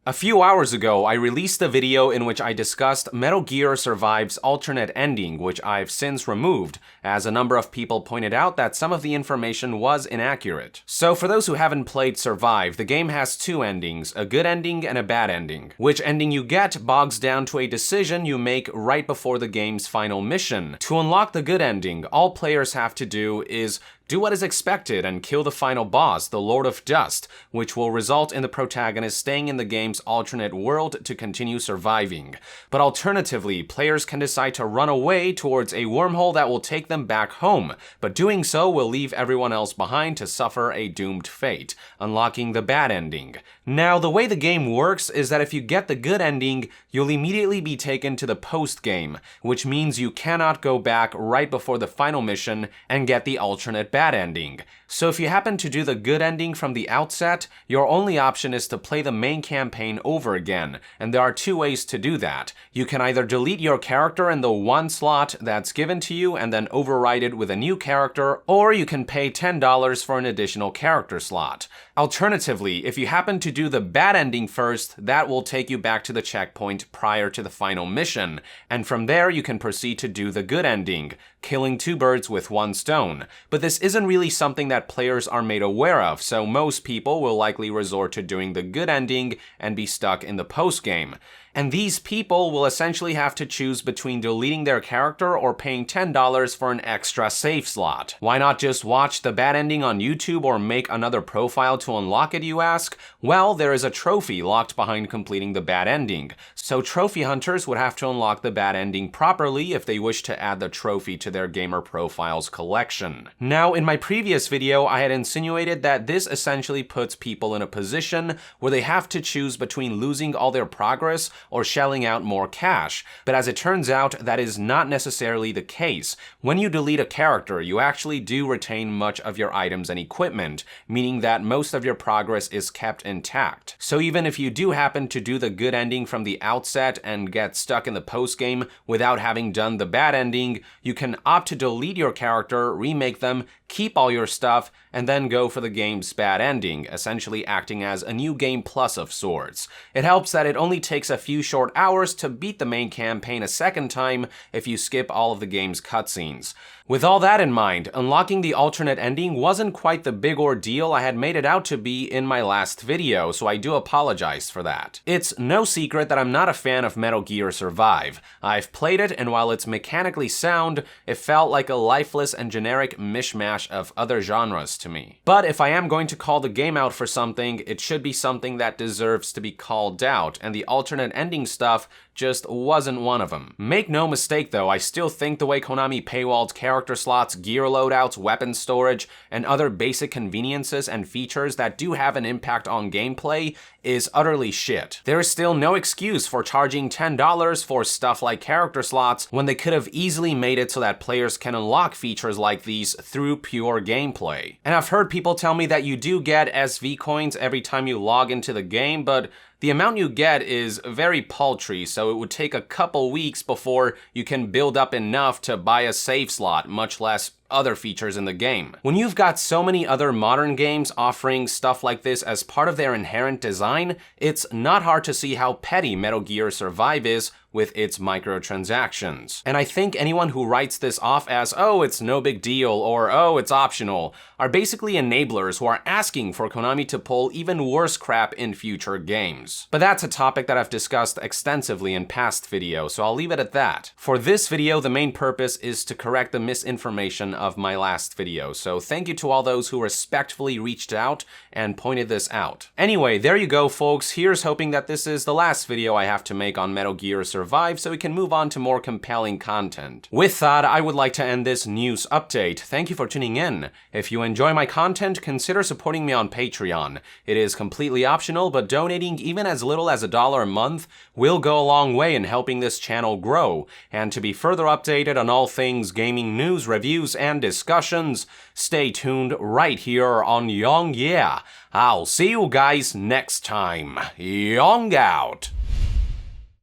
A few hours ago, I released a video in which I discussed Metal Gear Survive's alternate ending, which I've since removed, as a number of people pointed out that some of the information was inaccurate. So for those who haven't played Survive, the game has two endings, a good ending and a bad ending. Which ending you get bogs down to a decision you make right before the game's final mission. To unlock the good ending, all players have to do is do what is expected and kill the final boss, the Lord of Dust, which will result in the protagonist staying in the game's alternate world to continue surviving. But alternatively, players can decide to run away towards a wormhole that will take them back home, but doing so will leave everyone else behind to suffer a doomed fate, unlocking the bad ending. Now, the way the game works is that if you get the good ending, you'll immediately be taken to the post-game, which means you cannot go back right before the final mission and get the alternate bad ending. So if you happen to do the good ending from the outset, your only option is to play the main campaign over again, and there are two ways to do that. You can either delete your character in the one slot that's given to you and then override it with a new character, or you can pay $10 for an additional character slot. Alternatively, if you happen to do the bad ending first, that will take you back to the checkpoint prior to the final mission, and from there you can proceed to do the good ending, killing two birds with one stone. But this isn't really something that players are made aware of, so most people will likely resort to doing the good ending and be stuck in the post-game. And these people will essentially have to choose between deleting their character or paying $10 for an extra save slot. Why not just watch the bad ending on YouTube or make another profile to unlock it, you ask? Well, there is a trophy locked behind completing the bad ending, so trophy hunters would have to unlock the bad ending properly if they wish to add the trophy to their gamer profiles collection. Now, in my previous video, I had insinuated that this essentially puts people in a position where they have to choose between losing all their progress or shelling out more cash, but as it turns out, that is not necessarily the case. When you delete a character, you actually do retain much of your items and equipment, meaning that most of your progress is kept intact. So even if you do happen to do the good ending from the outset and get stuck in the post-game without having done the bad ending, you can opt to delete your character, remake them, keep all your stuff, and then go for the game's bad ending, essentially acting as a new game plus of sorts. It helps that it only takes a few short hours to beat the main campaign a second time if you skip all of the game's cutscenes. With all that in mind, unlocking the alternate ending wasn't quite the big ordeal I had made it out to be in my last video, so I do apologize for that. It's no secret that I'm not a fan of Metal Gear Survive. I've played it, and while it's mechanically sound, it felt like a lifeless and generic mishmash of other genres to me. But if I am going to call the game out for something, it should be something that deserves to be called out, and the alternate ending stuff just wasn't one of them. Make no mistake though, I still think the way Konami paywalled character slots, gear loadouts, weapon storage, and other basic conveniences and features that do have an impact on gameplay is utterly shit. There is still no excuse for charging $10 for stuff like character slots when they could have easily made it so that players can unlock features like these through pure gameplay. And I've heard people tell me that you do get SV coins every time you log into the game, but the amount you get is very paltry, so it would take a couple weeks before you can build up enough to buy a save slot, much less other features in the game. When you've got so many other modern games offering stuff like this as part of their inherent design, it's not hard to see how petty Metal Gear Survive is with its microtransactions. And I think anyone who writes this off as, oh, it's no big deal, or oh, it's optional, are basically enablers who are asking for Konami to pull even worse crap in future games. But that's a topic that I've discussed extensively in past videos, so I'll leave it at that. For this video, the main purpose is to correct the misinformation of my last video, so thank you to all those who respectfully reached out and pointed this out. Anyway, there you go folks, here's hoping that this is the last video I have to make on Metal Gear Survive so we can move on to more compelling content. With that, I would like to end this news update. Thank you for tuning in. If you enjoy my content, consider supporting me on Patreon. It is completely optional, but donating even as little as $1 a month will go a long way in helping this channel grow. And to be further updated on all things gaming news, reviews, and discussions, stay tuned right here on Young Yeah. I'll see you guys next time. Young out.